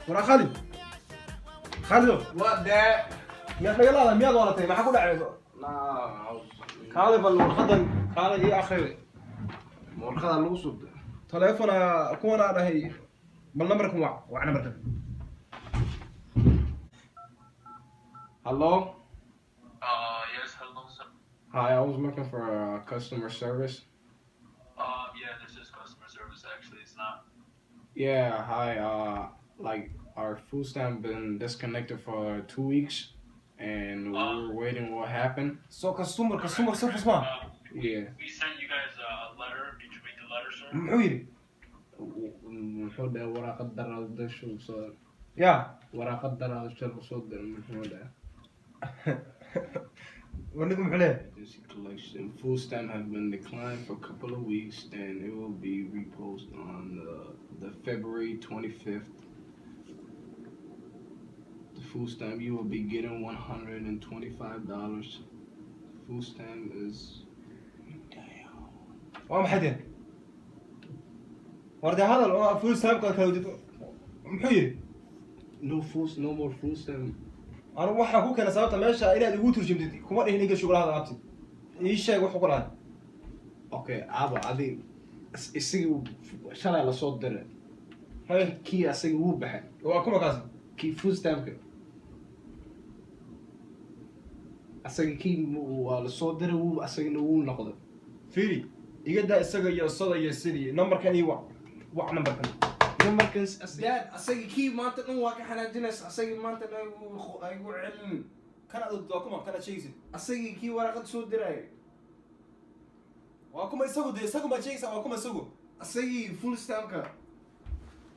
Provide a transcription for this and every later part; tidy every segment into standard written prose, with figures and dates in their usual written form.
ورا خالد خالد وده يا أخي يلا مياد ولا تي ما حكوا داعي ما خالد بالورقة خالد إيه آخر مرخص الوسط تليفون أكون أنا هي بالنمركم وعنا مركب Hello? Yes, hello, sir. Hi, I was looking for customer service. Yeah, this is customer service. Actually, it's not. Yeah, hi. Like our food stamp been disconnected for 2 weeks, and we were waiting what happened. سو كاستمر سيرفيس ما Yeah. We sent you guys a letter. Did you read the letter, sir? محويري المفروض ورقة دراسة الشغل صار يا ورقة دراسة الشغل صدر المفروض ونكم عليه agency collection. Food stamp has been declined for a couple of weeks, and it will be reposted on the February 25th. The food stamp you will be getting $125. Food stamp is وام حدين ورد هذا الفلوس سابقة كودت محيري no more food stamp. أنا واحد أقول كنا سببت ماشى إلى اللي قلت رجمتي كم إيه نيجي شغل هذا عبتي إيش شيء وحقول هذا Okay, عادي isigu shalay la soo diray هاي kii asiga wuu baxay وأكون مكاسب kii food stampka asaga kii waa la soo diray wuu asagana wuu noqday فيري يقدر السجى يصطاد يسدي نمبر كان يوع وع نمبر كان numberkaas dad asaga kii maanta dhan waa ka xanaajinaysa asaga maanta dhan ay gu celin كان أدوكم كان شيء asaga kii waraqad soo diray وأكون يسوي ده يسوي ما شيء وأكون يسوي asagii full stampka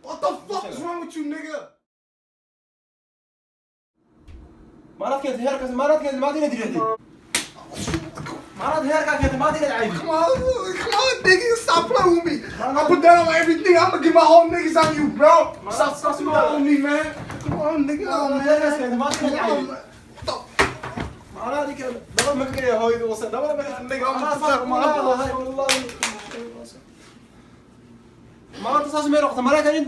what the fuck is wrong with you nigga ما رأيك هيرك ما رأيك ما تدري تدري ما رأيك هيرك ما تدري عادي Come on, nigga, stop playing with me. I put that on everything. I'ma get my whole niggas on you, bro. Stop doing that on me, man. Come on, nigga. ما تدري عادي ما رأيك دبل مكان يا هوي وصل دبل مكان Nigga, I'm just ما تصاص ميرو ما رأيك